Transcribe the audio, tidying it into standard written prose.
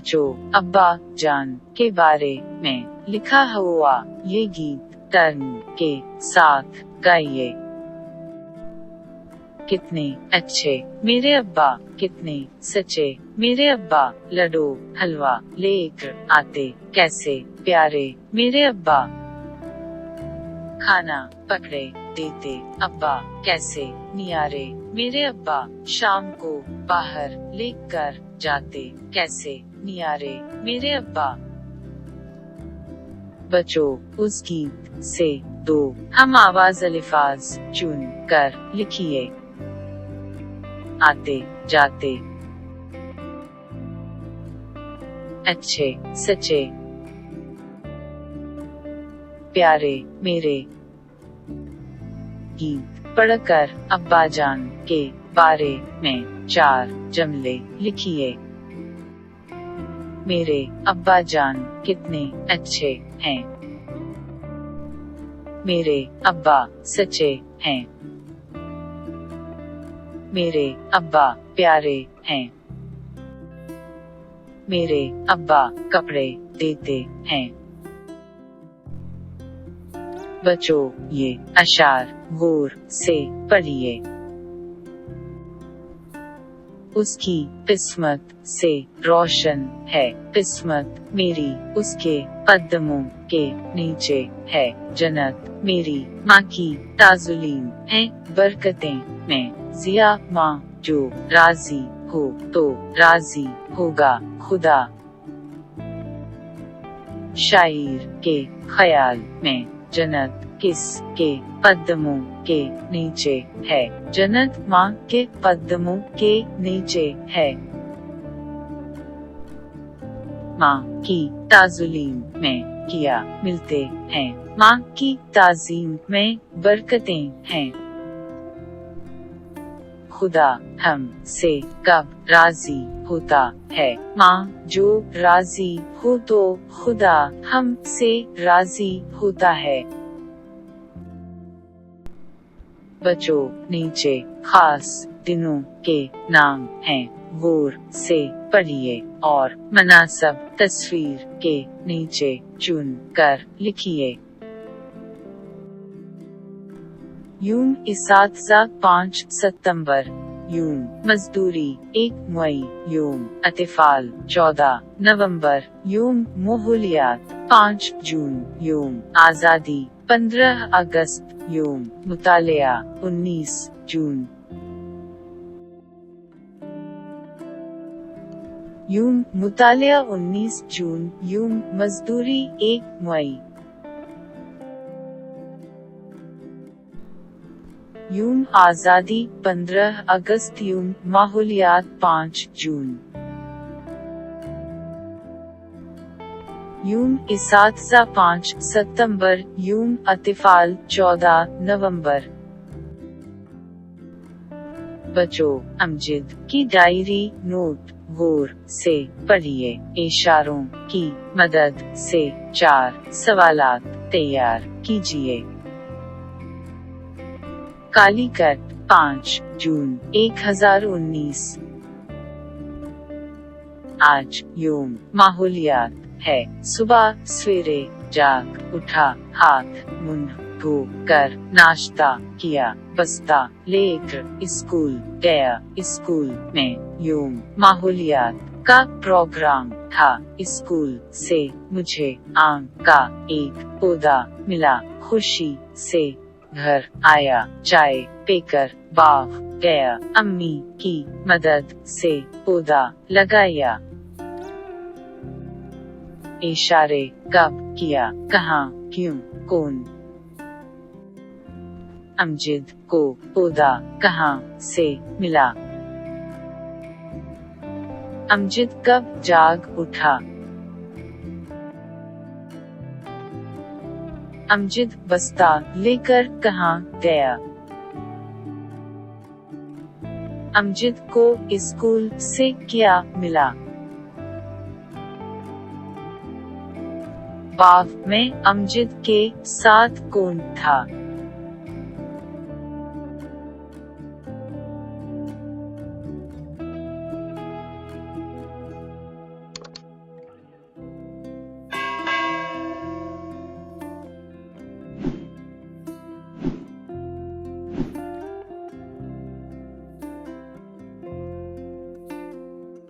बच्चों, अब्बा जान के बारे में लिखा हुआ ये गीत टर्न के साथ गाइए। कितने अच्छे मेरे अब्बा, कितने सच्चे मेरे अब्बा, लड्डू हलवा लेकर आते कैसे प्यारे मेरे अब्बा, खाना पकड़े देते अब्बा कैसे नियारे मेरे अब्बा, शाम को बाहर लेकर जाते कैसे नियारे मेरे अब्बा। बच्चों, उस गीत से दो हम आवाज अल्फाज चुन कर लिखिए। आते जाते, अच्छे सच्चे, प्यारे मेरे। गीत पढ़कर अब्बा जान के बारे में 4 जुमले लिखिए। मेरे अब्बा जान कितने अच्छे हैं। मेरे अब्बा सच्चे हैं। मेरे अब्बा प्यारे हैं। मेरे अब्बा कपड़े देते हैं। बच्चों, ये अशार गौर से पढ़िए। उसकी किस्मत से रोशन है किस्मत मेरी, उसके कदमों के नीचे है जन्नत मेरी। माँ की ताजुलीम है बरकतें में जिया माँ, जो राजी हो तो राजी होगा खुदा। शायर के ख्याल में जन्नत किस के कदमों के नीचे है, जन्नत माँ के कदमों के नीचे है। माँ की ताजुलीम में किया मिलते हैं, माँ की ताजीम में बरकतें हैं। खुदा हम से कब राजी होता है, माँ जो राजी हो तो खुदा हम से राजी होता है। बच्चों, नीचे खास दिनों के नाम हैं, गौर से पढ़िए और मुनासिब तस्वीर के नीचे चुन कर लिखिए। यूम इसातजा 5 सितंबर, यूम मजदूरी 1 मई, यूम अतिफाल 14 नवंबर, यूम मोहलियात 5 जून, यूम आजादी 15 अगस्त, यूम मुतालिया 19 जून। यूम मुतालिया 19 जून, यूम मजदूरी 1 मई। यूम आजादी 15 अगस्त, यूम माहौलियात 5 जून। यूम इसातजा 5 सितंबर, यूम अतिफाल 14 नवंबर। बच्चों, अमजद की डायरी नोट गौर से पढ़िए। इशारों की मदद से 4 सवालात तैयार कीजिए। कालीकट 5 जून 1019। आज यूम माहौलियात है। सुबह सवेरे जाग उठा, हाथ मुंह धो कर नाश्ता किया, बस्ता लेकर स्कूल गया। स्कूल में यूम माहौलियात का प्रोग्राम था। स्कूल से मुझे आम का एक पौधा मिला। खुशी से घर आया, चाय पीकर बाग गया। अम्मी की मदद से पौधा लगाया। इशारे कब किया, कहाँ, क्यों, कौन। अमजद को पौधा कहाँ से मिला। अमजद कब जाग उठा। अमजद बस्ता लेकर कहाँ गया। अमजद को स्कूल से क्या मिला। बाग में अमजद के साथ कौन था।